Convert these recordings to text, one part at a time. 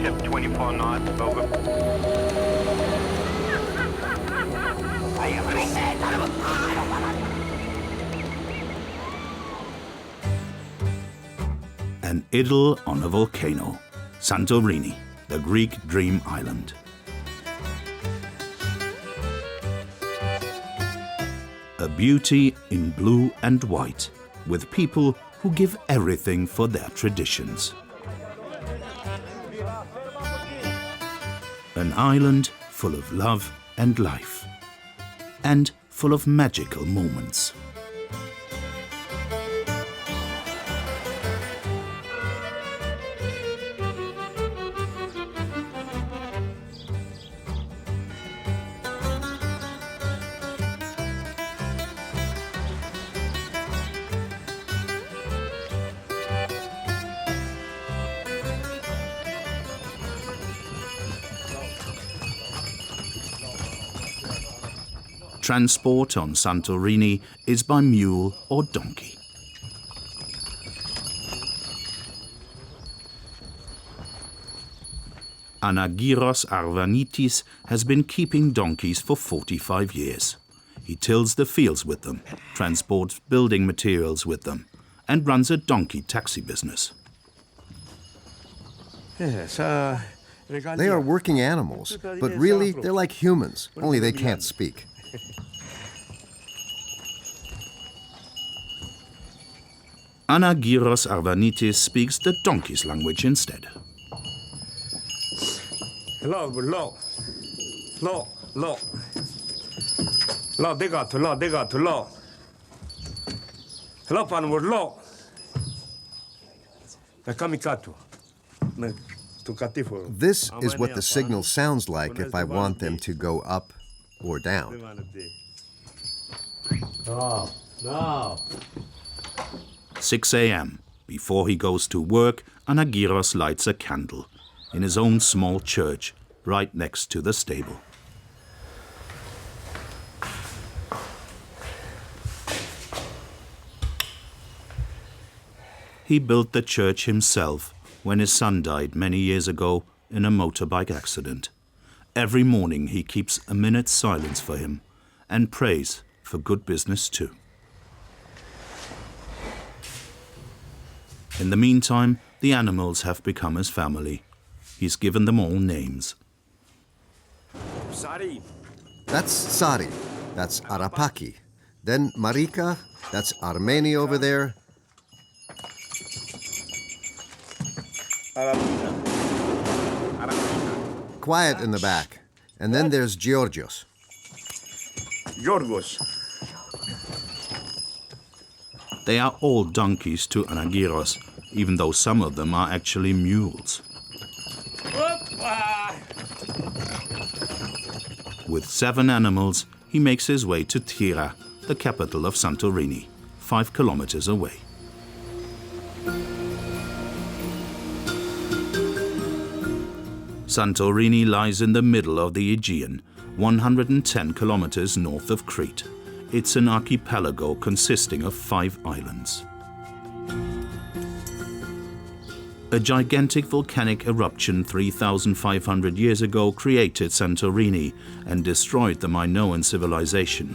ship 24 knots, over. An idyll on a volcano. Santorini, the Greek dream island. A beauty in blue and white, with people who give everything for their traditions. An island full of love and life, and full of magical moments. Transport on Santorini is by mule or donkey. Anagiros Arvanitis has been keeping donkeys for 45 years. He tills the fields with them, transports building materials with them, and runs a donkey taxi business. Yes, they are working animals, but really they're like humans, only they can't speak. Anagiros Arvanitis speaks the donkey's language instead. Lo, degato, lo. Lo panwur lo. This is what the signal sounds like if I want them to go up or down. No. 6 a.m. Before he goes to work, Anagiros lights a candle in his own small church right next to the stable. He built the church himself when his son died many years ago in a motorbike accident. Every morning he keeps a minute's silence for him and prays for good business too. In the meantime, the animals have become his family. He's given them all names. Sari. That's Sari. That's Arapaki. Then Marika. That's Armeni over there. Quiet in the back. And then there's Georgios. Yorgos. They are all donkeys to Anagiros, even though some of them are actually mules. With 7 animals, he makes his way to Tira, the capital of Santorini, 5 kilometers away. Santorini lies in the middle of the Aegean, 110 kilometers north of Crete. It's an archipelago consisting of 5 islands. A gigantic volcanic eruption 3,500 years ago created Santorini and destroyed the Minoan civilization.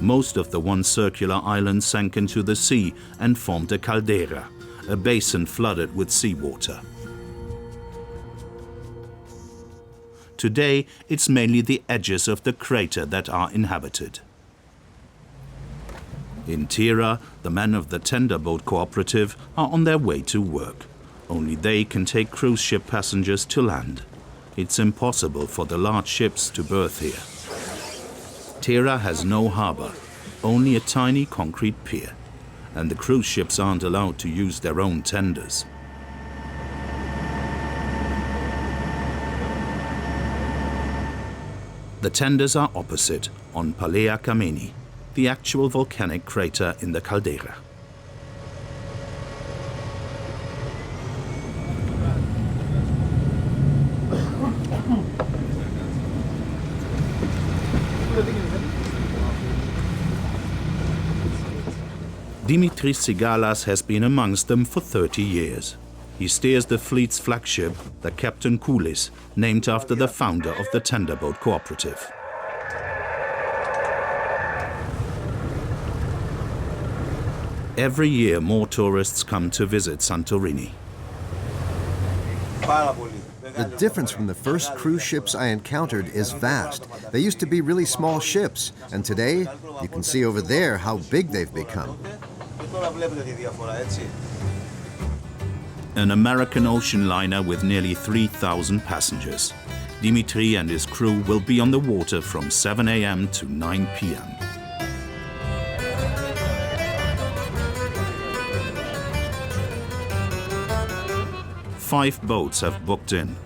Most of the once circular island sank into the sea and formed a caldera, a basin flooded with seawater. Today, it's mainly the edges of the crater that are inhabited. In Tira, the men of the tender boat cooperative are on their way to work. Only they can take cruise ship passengers to land. It's impossible for the large ships to berth here. Tira has no harbor, only a tiny concrete pier, and the cruise ships aren't allowed to use their own tenders. The tenders are opposite, on Palea Kameni, the actual volcanic crater in the caldera. Dimitris Sigalas has been amongst them for 30 years. He steers the fleet's flagship, the Captain Koulis, named after the founder of the Tenderboat Cooperative. Every year, more tourists come to visit Santorini. The difference from the first cruise ships I encountered is vast. They used to be really small ships, and today you can see over there how big they've become. An American ocean liner with nearly 3,000 passengers. Dimitri and his crew will be on the water from 7 a.m. to 9 p.m. Five boats have booked in.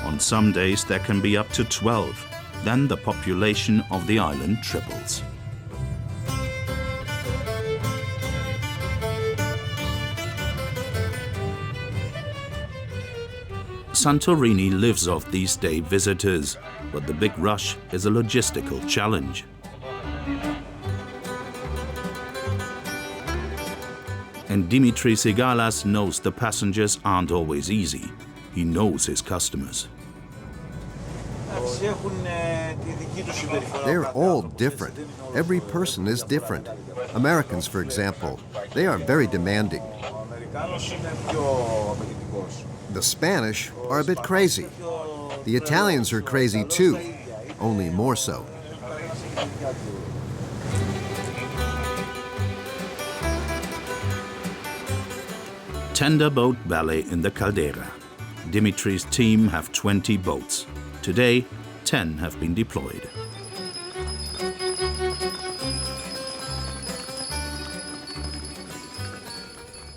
On some days there can be up to 12. Then the population of the island triples. Santorini lives off these day visitors, but the big rush is a logistical challenge. And Dimitri Sigalas knows the passengers aren't always easy. He knows his customers. They're all different. Every person is different. Americans, for example, they are very demanding. The Spanish are a bit crazy. The Italians are crazy too, only more so. Tenderboat ballet in the Caldera. Dimitri's team have 20 boats. Today, 10 have been deployed.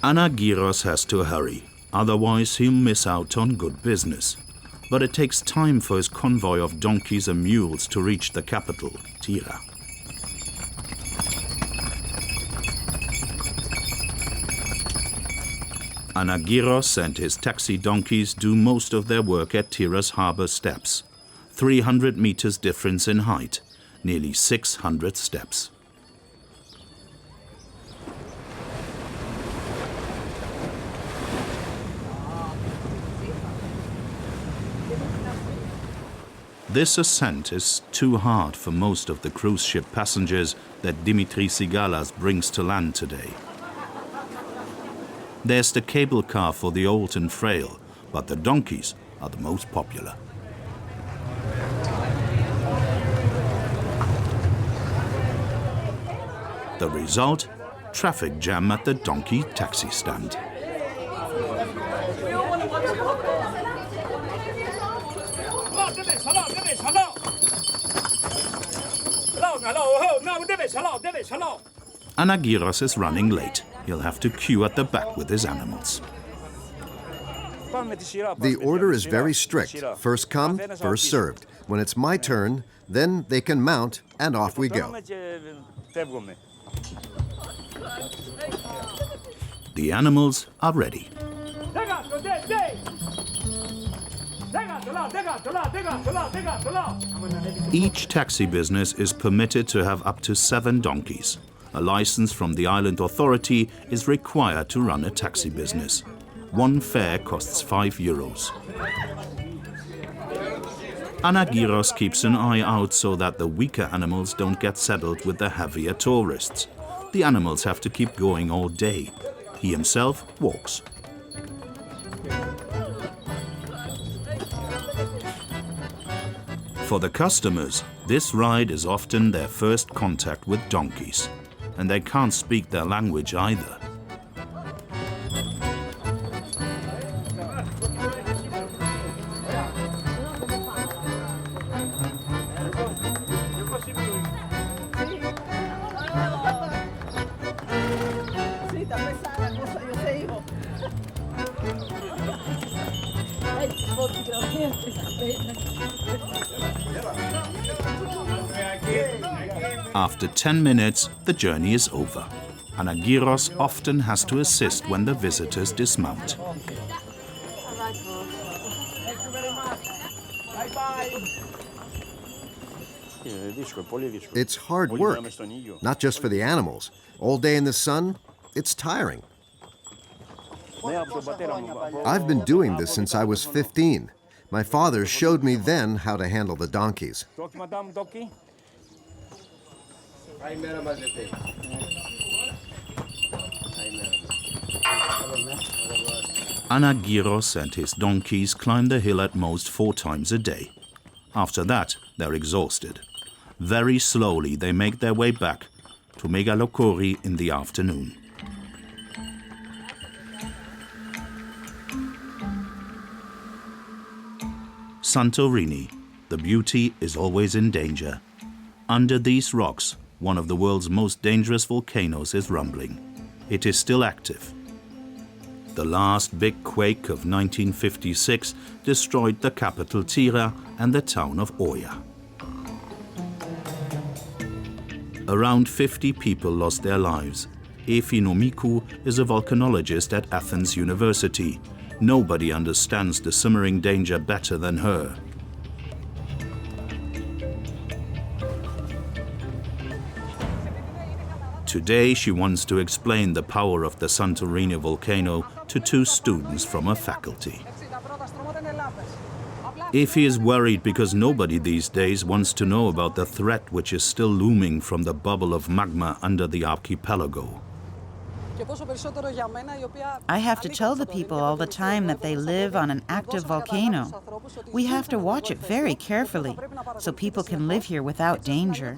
Anagiros has to hurry, otherwise he'll miss out on good business. But it takes time for his convoy of donkeys and mules to reach the capital, Tira. Anagiros and his taxi donkeys do most of their work at Tira's harbor steps. 300 meters difference in height, nearly 600 steps. This ascent is too hard for most of the cruise ship passengers that Dimitri Sigalas brings to land today. There's the cable car for the old and frail, but the donkeys are the most popular. The result? Traffic jam at the donkey taxi stand. Anagiros is running late. He'll have to queue at the back with his animals. The order is very strict. First come, first served. When it's my turn, then they can mount and off we go. The animals are ready. Each taxi business is permitted to have up to 7 donkeys. A license from the island authority is required to run a taxi business. One fare costs €5. Anagiros keeps an eye out so that the weaker animals don't get saddled with the heavier tourists. The animals have to keep going all day. He himself walks. For the customers, this ride is often their first contact with donkeys. And they can't speak their language either. After 10 minutes, the journey is over. Anagiros often has to assist when the visitors dismount. It's hard work, not just for the animals. All day in the sun, it's tiring. I've been doing this since I was 15. My father showed me then how to handle the donkeys. Anagiros and his donkeys climb the hill at most 4 times a day. After that, they're exhausted. Very slowly, they make their way back to Megalokori in the afternoon. Santorini, the beauty is always in danger. Under these rocks, one of the world's most dangerous volcanoes is rumbling. It is still active. The last big quake of 1956 destroyed the capital Tira and the town of Oya. Around 50 people lost their lives. Efi Nomikou is a volcanologist at Athens University. Nobody understands the simmering danger better than her. Today she wants to explain the power of the Santorini volcano to 2 students from her faculty. Efi is worried because nobody these days wants to know about the threat which is still looming from the bubble of magma under the archipelago. I have to tell the people all the time that they live on an active volcano. We have to watch it very carefully so people can live here without danger.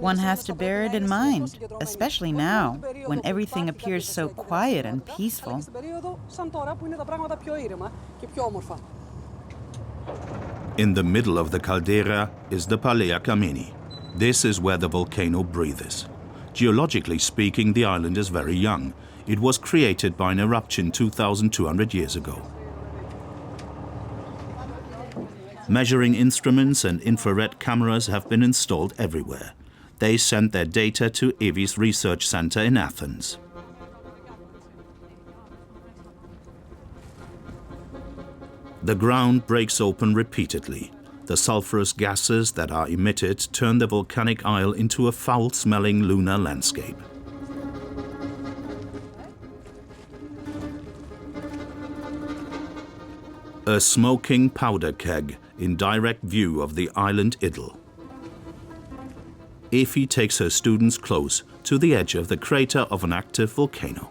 One has to bear it in mind, especially now, when everything appears so quiet and peaceful. In the middle of the caldera is the Palea Kameni. This is where the volcano breathes. Geologically speaking, the island is very young. It was created by an eruption 2,200 years ago. Measuring instruments and infrared cameras have been installed everywhere. They send their data to Efi's research center in Athens. The ground breaks open repeatedly. The sulfurous gases that are emitted turn the volcanic isle into a foul-smelling lunar landscape. A smoking powder keg in direct view of the island idyll. Efi takes her students close to the edge of the crater of an active volcano.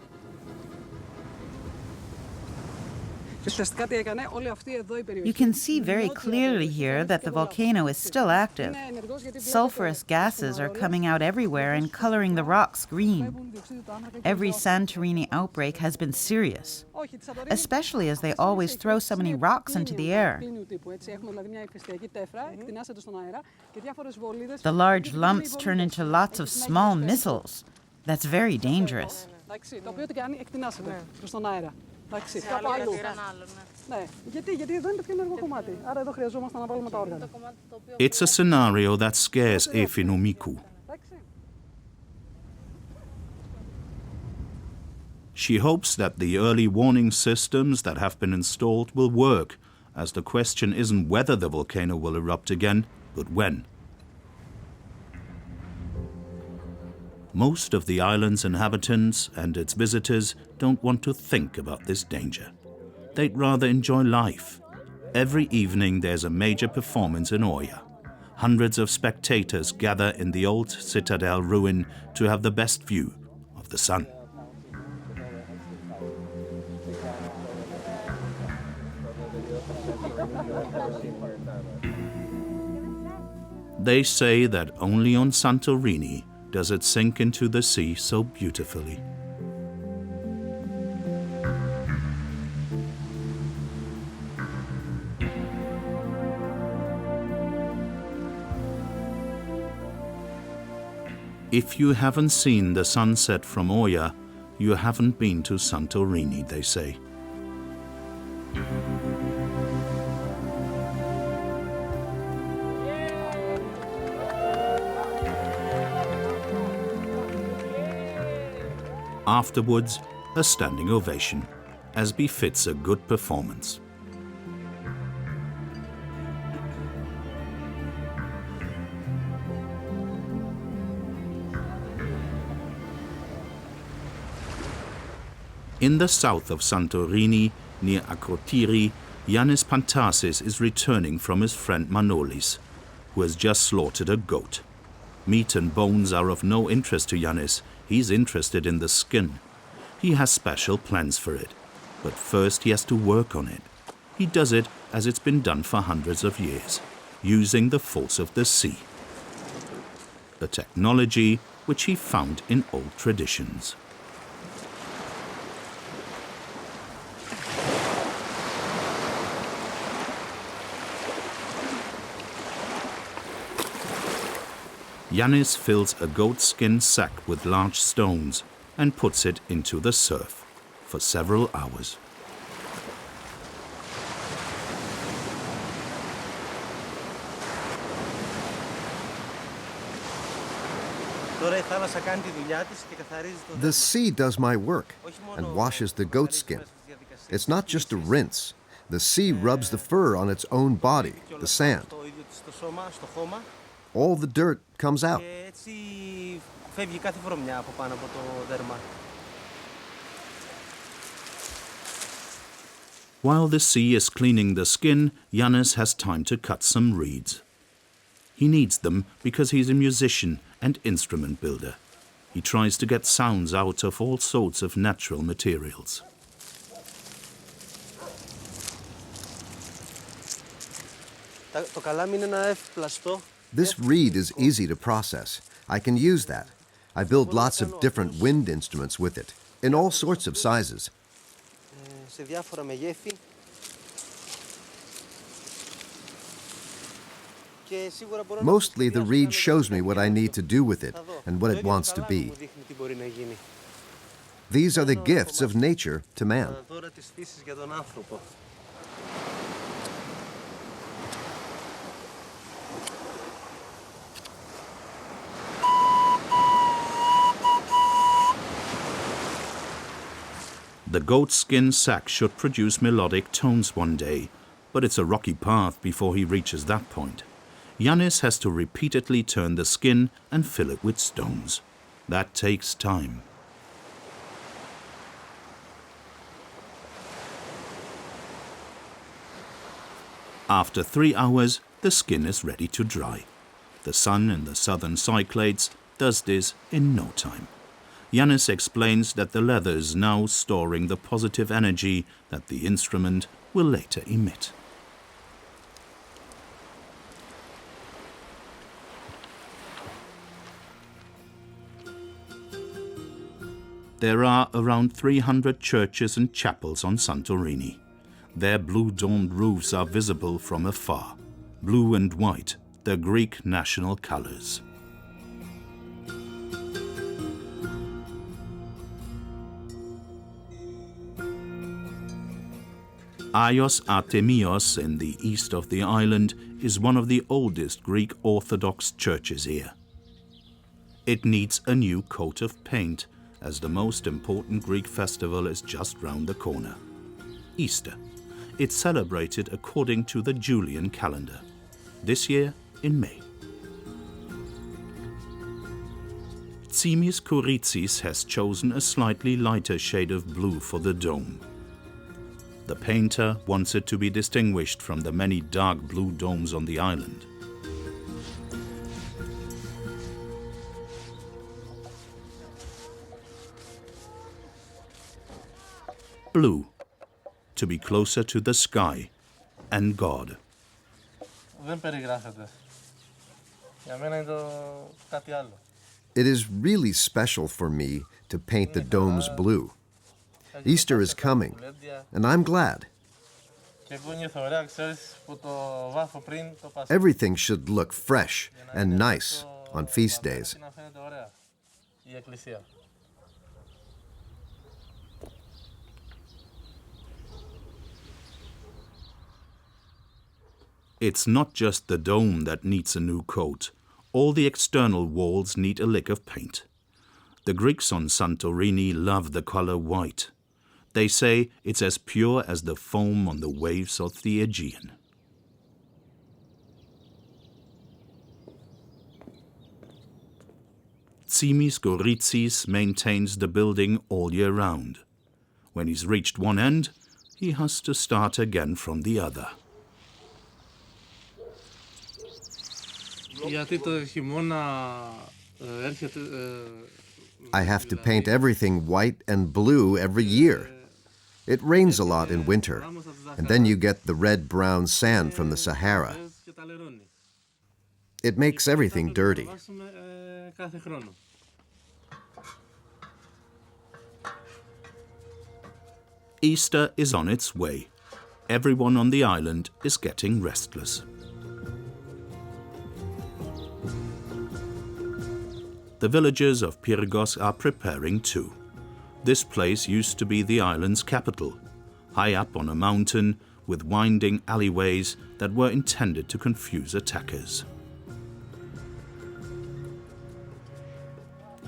You can see very clearly here that the volcano is still active. Sulfurous gases are coming out everywhere and coloring the rocks green. Every Santorini outbreak has been serious, especially as they always throw so many rocks into the air. The large lumps turn into lots of small missiles. That's very dangerous. It's a scenario that scares Efi Nomikou. She hopes that the early warning systems that have been installed will work, as the question isn't whether the volcano will erupt again, but when. Most of the island's inhabitants and its visitors don't want to think about this danger. They'd rather enjoy life. Every evening there's a major performance in Oya. Hundreds of spectators gather in the old citadel ruin to have the best view of the sun. They say that only on Santorini does it sink into the sea so beautifully. If you haven't seen the sunset from Oya, you haven't been to Santorini, they say. Afterwards, a standing ovation, as befits a good performance. In the south of Santorini, near Akrotiri, Yanis Pantasis is returning from his friend Manolis, who has just slaughtered a goat. Meat and bones are of no interest to Yanis. He's interested in the skin. He has special plans for it, but first he has to work on it. He does it as it's been done for hundreds of years, using the force of the sea. The technology which he found in old traditions. Yanis fills a goatskin sack with large stones and puts it into the surf for several hours. The sea does my work and washes the goatskin. It's not just a rinse. The sea rubs the fur on its own body, the sand. All the dirt comes out. While the sea is cleaning the skin, Yanis has time to cut some reeds. He needs them because he's a musician and instrument builder. He tries to get sounds out of all sorts of natural materials. This reed is easy to process. I can use that. I build lots of different wind instruments with it, in all sorts of sizes. Mostly the reed shows me what I need to do with it and what it wants to be. These are the gifts of nature to man. The goatskin sack should produce melodic tones one day, but it's a rocky path before he reaches that point. Yanis has to repeatedly turn the skin and fill it with stones. That takes time. After 3 hours, the skin is ready to dry. The sun in the southern Cyclades does this in no time. Yanis explains that the leather is now storing the positive energy that the instrument will later emit. There are around 300 churches and chapels on Santorini. Their blue-domed roofs are visible from afar. Blue and white, the Greek national colors. Agios Artemios in the east of the island is one of the oldest Greek Orthodox churches here. It needs a new coat of paint, as the most important Greek festival is just round the corner. Easter. It's celebrated according to the Julian calendar. This year in May. Tsimis Kouritsis has chosen a slightly lighter shade of blue for the dome. The painter wants it to be distinguished from the many dark blue domes on the island. Blue, to be closer to the sky and God. It is really special for me to paint the domes blue. Easter is coming, and I'm glad. Everything should look fresh and nice on feast days. It's not just the dome that needs a new coat. All the external walls need a lick of paint. The Greeks on Santorini love the color white. They say it's as pure as the foam on the waves of the Aegean. Tsimis Kouritsis maintains the building all year round. When he's reached one end, he has to start again from the other. I have to paint everything white and blue every year. It rains a lot in winter, and then you get the red-brown sand from the Sahara. It makes everything dirty. Easter is on its way. Everyone on the island is getting restless. The villagers of Pyrgos are preparing too. This place used to be the island's capital, high up on a mountain with winding alleyways that were intended to confuse attackers.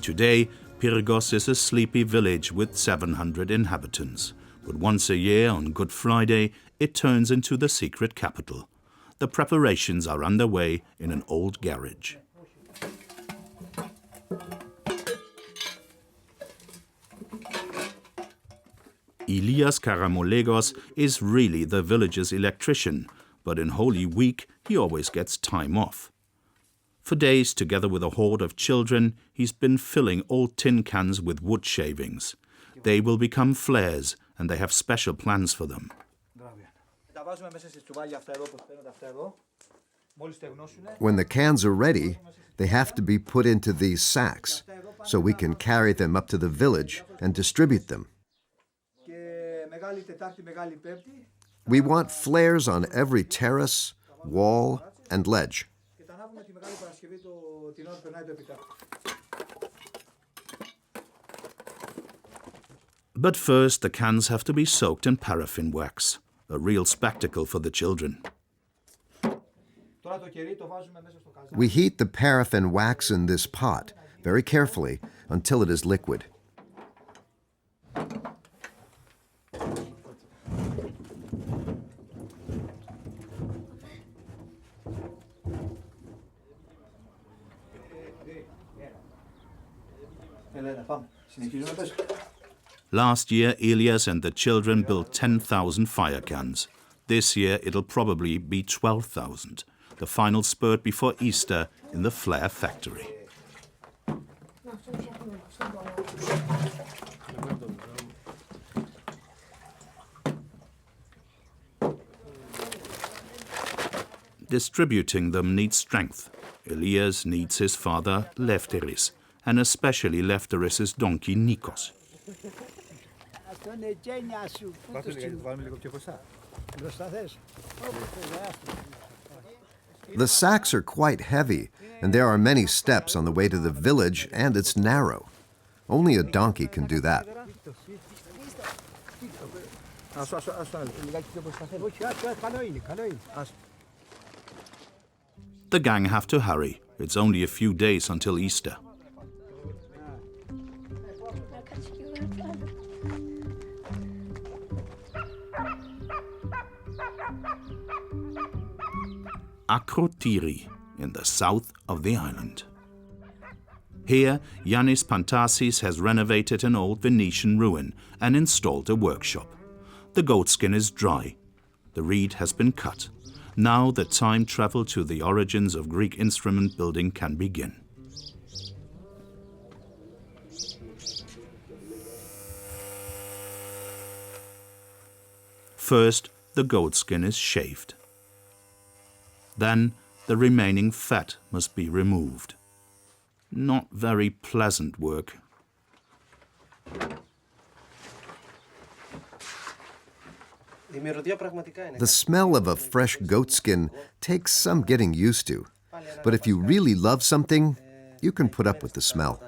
Today, Pyrgos is a sleepy village with 700 inhabitants, but once a year on Good Friday, it turns into the secret capital. The preparations are underway in an old garage. Elias Karamolegos is really the village's electrician, but in Holy Week he always gets time off. For days, together with a horde of children, he's been filling old tin cans with wood shavings. They will become flares, and they have special plans for them. When the cans are ready, they have to be put into these sacks, so we can carry them up to the village and distribute them. We want flares on every terrace, wall, and ledge. But first, the cans have to be soaked in paraffin wax, a real spectacle for the children. We heat the paraffin wax in this pot very carefully until it is liquid. Last year, Elias and the children built 10,000 fire cans. This year, it'll probably be 12,000, the final spurt before Easter in the flare factory. Distributing them needs strength. Elias needs his father, Lefteris, and especially Lefteris' donkey, Nikos. The sacks are quite heavy, and there are many steps on the way to the village, and it's narrow. Only a donkey can do that. The gang have to hurry. It's only a few days until Easter. Akrotiri, in the south of the island. Here, Yannis Pantasis has renovated an old Venetian ruin and installed a workshop. The goatskin is dry. The reed has been cut. Now the time travel to the origins of Greek instrument building can begin. First, the goatskin is shaved. Then, the remaining fat must be removed. Not very pleasant work. The smell of a fresh goatskin takes some getting used to. But if you really love something, you can put up with the smell.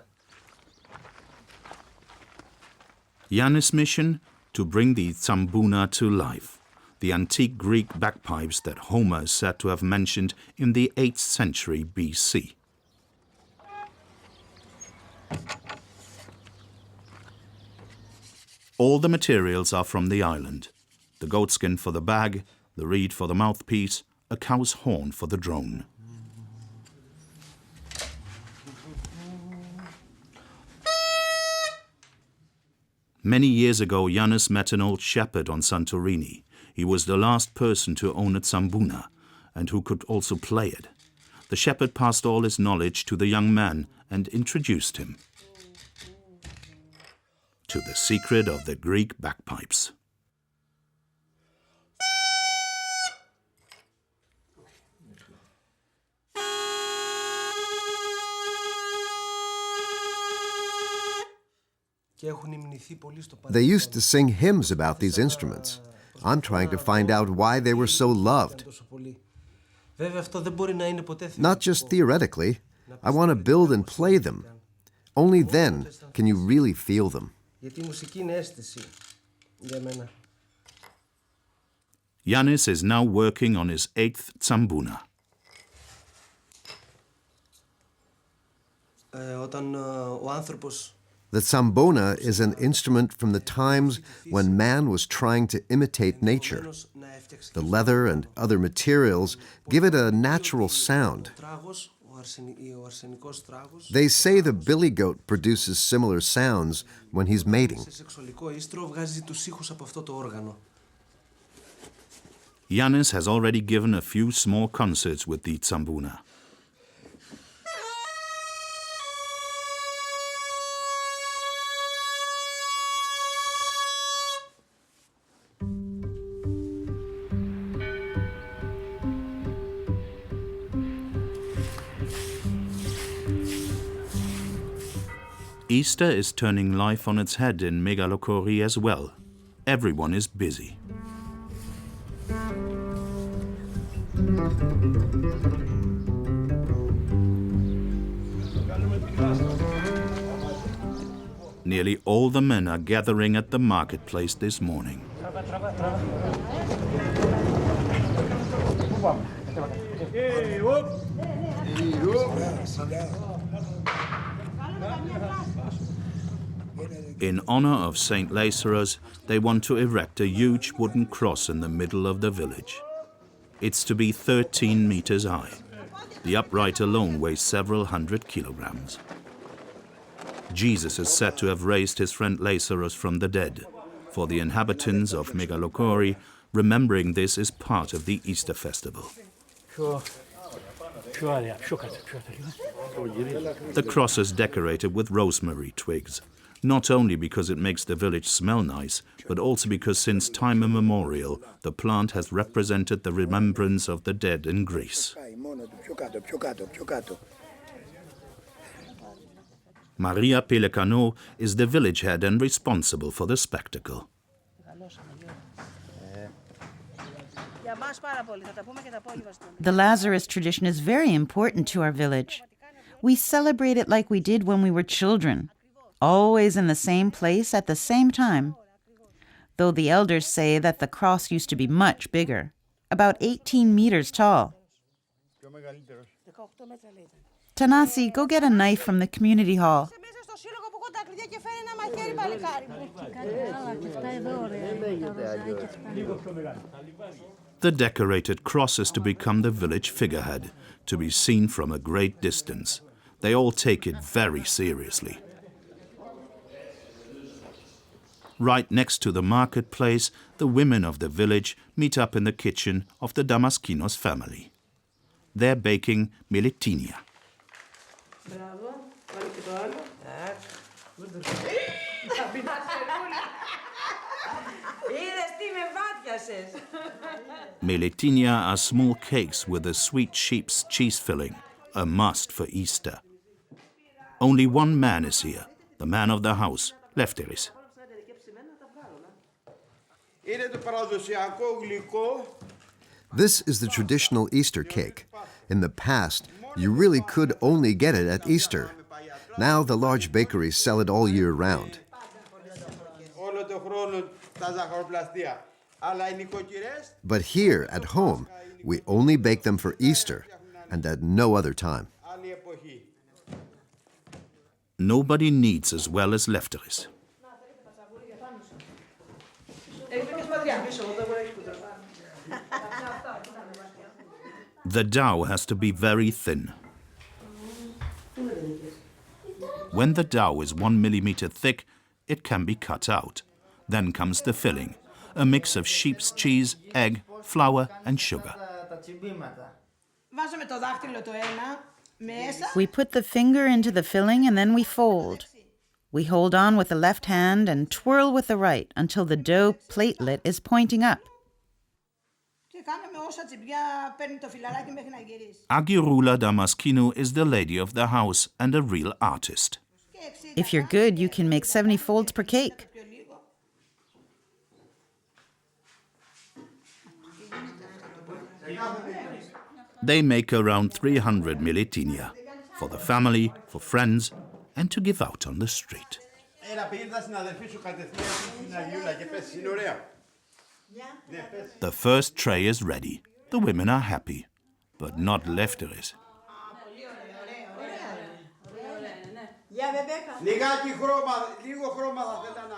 Yannis' mission? To bring the Tsambouna to life, the antique Greek bagpipes that Homer is said to have mentioned in the 8th century BC. All the materials are from the island. The goatskin for the bag, the reed for the mouthpiece, a cow's horn for the drone. Many years ago, Yannis met an old shepherd on Santorini. He was the last person to own a tsambuna, and who could also play it. The shepherd passed all his knowledge to the young man and introduced him to the secret of the Greek bagpipes. They used to sing hymns about these instruments. I'm trying to find out why they were so loved. Not just theoretically. I want to build and play them. Only then can you really feel them. Yannis is now working on his 8th tsambuna. The tsambona is an instrument from the times when man was trying to imitate nature. The leather and other materials give it a natural sound. They say the billy goat produces similar sounds when he's mating. Yannis has already given a few small concerts with the tsambuna. Easter is turning life on its head in Megalokori as well. Everyone is busy. Nearly all the men are gathering at the marketplace this morning. In honor of Saint Lazarus, they want to erect a huge wooden cross in the middle of the village. It's to be 13 meters high. The upright alone weighs several hundred kilograms. Jesus is said to have raised his friend Lazarus from the dead. For the inhabitants of Megalokori, remembering this is part of the Easter festival. The cross is decorated with rosemary twigs, not only because it makes the village smell nice, but also because since time immemorial, the plant has represented the remembrance of the dead in Greece. Maria Pelekano is the village head and responsible for the spectacle. The Lazarus tradition is very important to our village. We celebrate it like we did when we were children, always in the same place at the same time. Though the elders say that the cross used to be much bigger, about 18 meters tall. Tanasi, go get a knife from the community hall. The decorated cross is to become the village figurehead, to be seen from a great distance. They all take it very seriously. Right next to the marketplace, the women of the village meet up in the kitchen of the Damaskinos family. They're baking miletinia. Miletinia are small cakes with a sweet sheep's cheese filling, a must for Easter. Only one man is here, the man of the house, Lefteris. This is the traditional Easter cake. In the past, you really could only get it at Easter. Now the large bakeries sell it all year round. But here at home, we only bake them for Easter and at no other time. Nobody kneads as well as Lefteris. The dough has to be very thin. When the dough is 1 millimeter thick, it can be cut out. Then comes the filling, a mix of sheep's cheese, egg, flour and sugar. We put the finger into the filling and then we fold. We hold on with the left hand and twirl with the right until the dough platelet is pointing up. Agirula Damaskinou is the lady of the house and a real artist. If you're good, you can make 70 folds per cake. They make around 300 militinia for the family, for friends, and to give out on the street. The first tray is ready. The women are happy, but not Lefteris.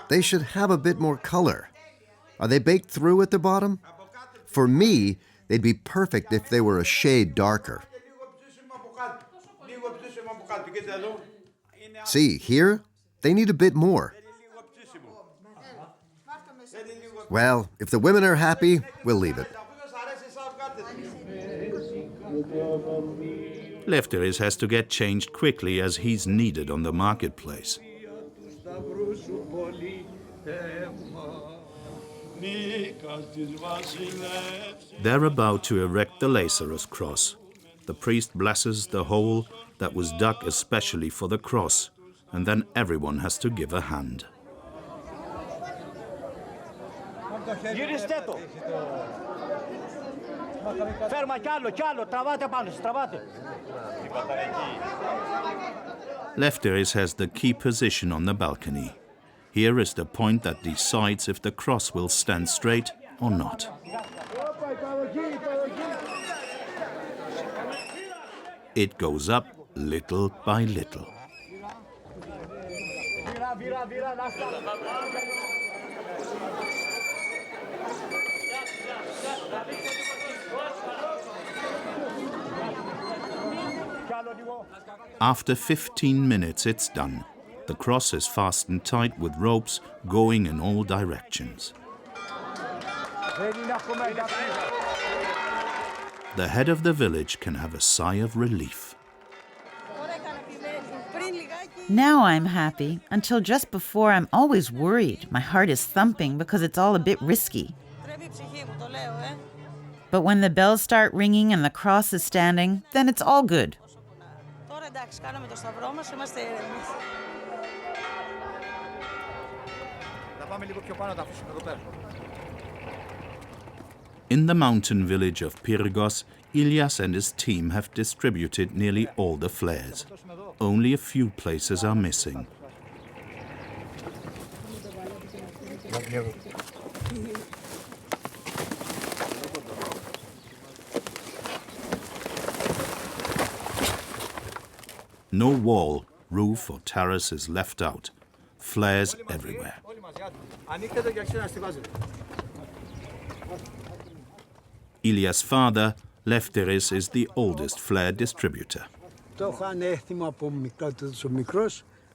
They should have a bit more color. Are they baked through at the bottom? For me, they'd be perfect if they were a shade darker. See, here, they need a bit more. Well, if the women are happy, we'll leave it. Lefteris has to get changed quickly as he's needed on the marketplace. They're about to erect the Lazarus cross. The priest blesses the hole that was dug especially for the cross, and then everyone has to give a hand. Lefteris has the key position on the balcony. Here is the point that decides if the cross will stand straight or not. It goes up little by little. After 15 minutes, it's done. The cross is fastened tight with ropes going in all directions. The head of the village can have a sigh of relief. Now I'm happy. Until just before, I'm always worried. My heart is thumping because it's all a bit risky. But when the bells start ringing and the cross is standing, then it's all good. In the mountain village of Pyrgos, Ilias and his team have distributed nearly all the flares. Only a few places are missing. No wall, roof or terrace is left out. Flares everywhere. Ilias' father, Lefteris, is the oldest flare distributor.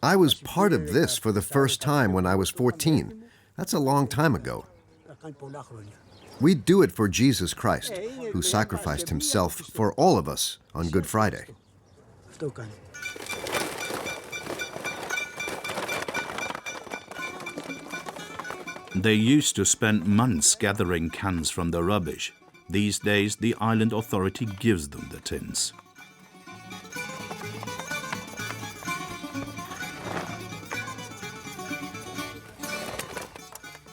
I was part of this for the first time when I was 14. That's a long time ago. We do it for Jesus Christ, who sacrificed himself for all of us on Good Friday. They used to spend months gathering cans from the rubbish. These days, the island authority gives them the tins.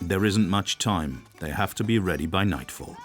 There isn't much time. They have to be ready by nightfall.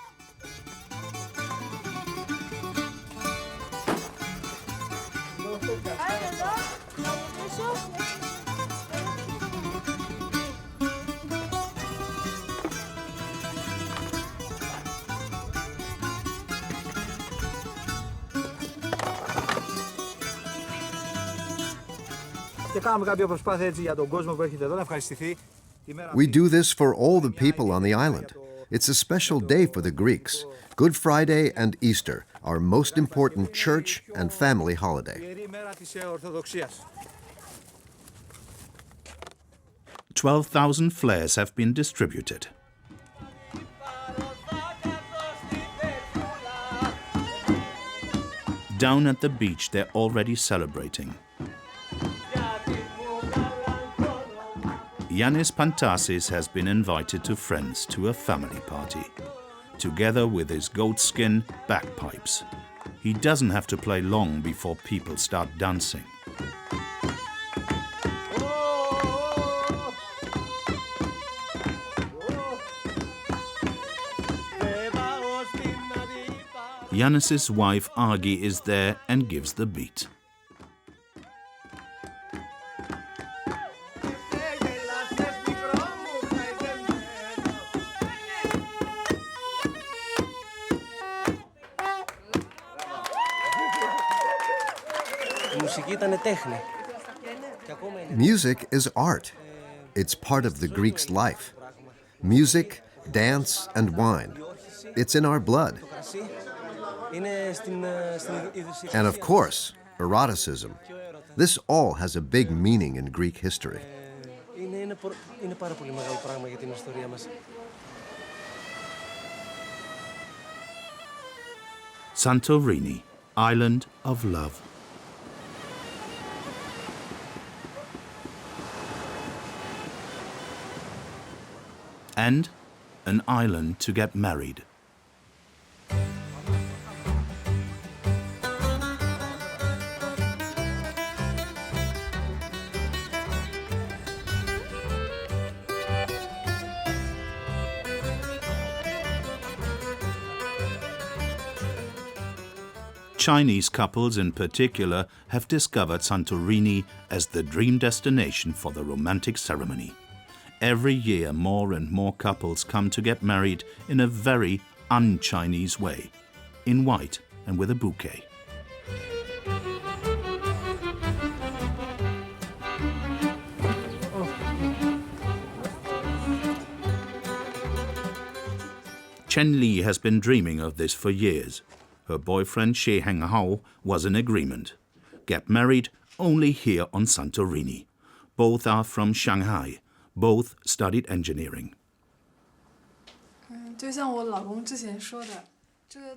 We do this for all the people on the island. It's a special day for the Greeks. Good Friday and Easter, our most important church and family holiday. 12,000 flares have been distributed. Down at the beach, they're already celebrating. Yanis Pantasis has been invited to friends to a family party, together with his goatskin bagpipes. He doesn't have to play long before people start dancing. Yanis's wife Agi is there and gives the beat. Music is art. It's part of the Greeks' life. Music, dance, and wine. It's in our blood. And of course, eroticism. This all has a big meaning in Greek history. Santorini, island of love. And an island to get married. Chinese couples in particular have discovered Santorini as the dream destination for the romantic ceremony. Every year, more and more couples come to get married in a very un-Chinese way, in white and with a bouquet. Chen Li has been dreaming of this for years. Her boyfriend Xie Henghao was in agreement. Get married only here on Santorini. Both are from Shanghai. Both studied engineering.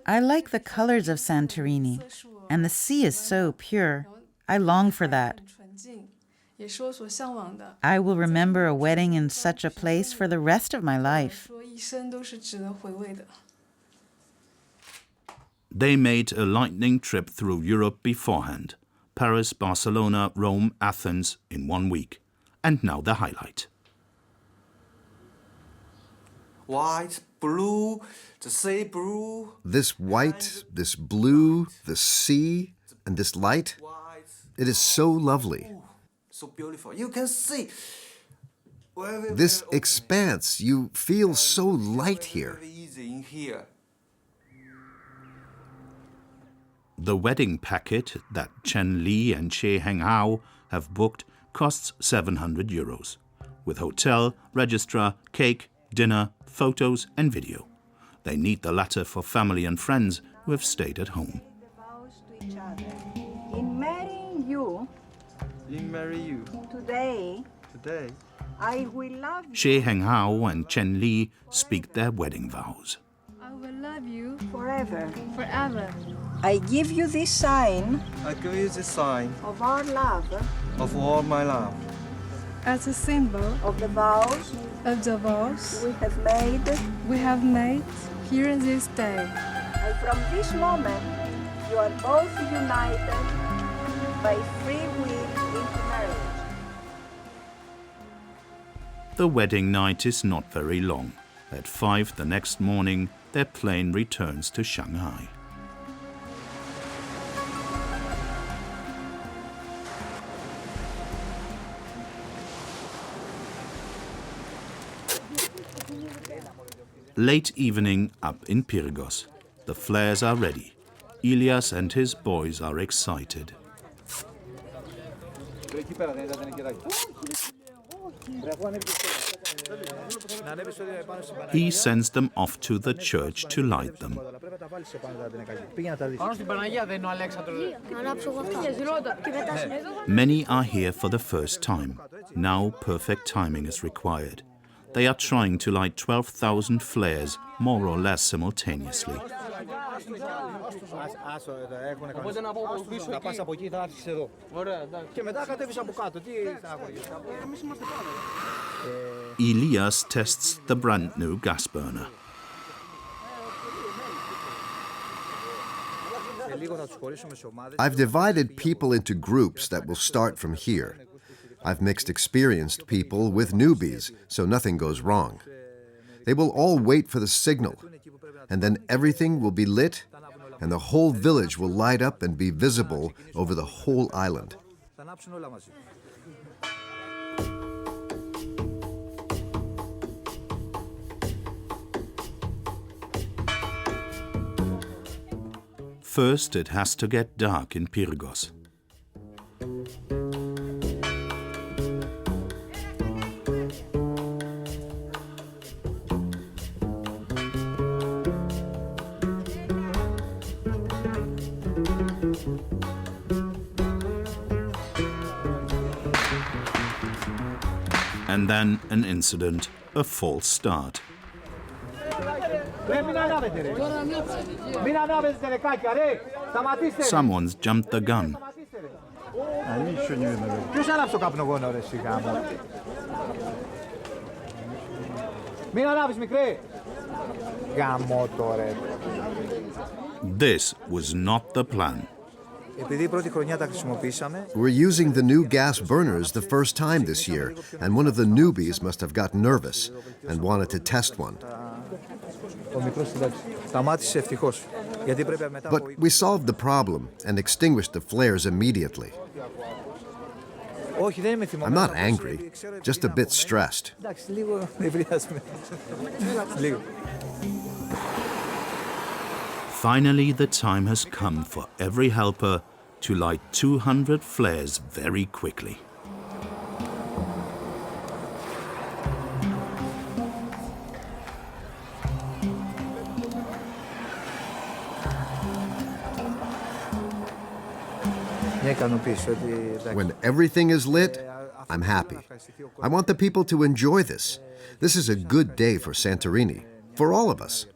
I like the colors of Santorini, and the sea is so pure. I long for that. I will remember a wedding in such a place for the rest of my life. They made a lightning trip through Europe beforehand. Paris, Barcelona, Rome, Athens in 1 week. And now the highlight. White, blue, the sea blue. This white, this blue, the sea, and this light, it is so lovely. So beautiful. You can see. This expanse, you feel so light here. Very easy in here. The wedding packet that Chen Li and Xie Henghao have booked costs 700 euros, with hotel, registrar, cake, dinner, photos and video. They need the latter for family and friends who have stayed at home. In marrying you today, I will love you Xie Henghao and Chen Li speak their wedding vows. I will love you forever. forever. I give you this sign I give you the sign of our love, of all my love. As a symbol of the vows of the vows we have made, here in this day. and from this moment you are both united by free will into marriage. The wedding night is not very long. At 5 the next morning, their plane returns to Shanghai. Late evening up in Pyrgos. The flares are ready. Ilias and his boys are excited. He sends them off to the church to light them. Many are here for the first time. Now perfect timing is required. They are trying to light 12,000 flares, more or less simultaneously. Elias tests the brand new gas burner. I've divided people into groups that will start from here. I've mixed experienced people with newbies, so nothing goes wrong. They will all wait for the signal, and then everything will be lit, and the whole village will light up and be visible over the whole island. First, it has to get dark in Pyrgos. And then an incident, a false start. Someone's jumped the gun. This was not the plan. We're using the new gas burners the first time this year, and one of the newbies must have gotten nervous and wanted to test one. But we solved the problem and extinguished the flares immediately. I'm not angry, just a bit stressed. Finally, the time has come for every helper to light 200 flares very quickly. When everything is lit, I'm happy. I want the people to enjoy this. This is a good day for Santorini, for all of us.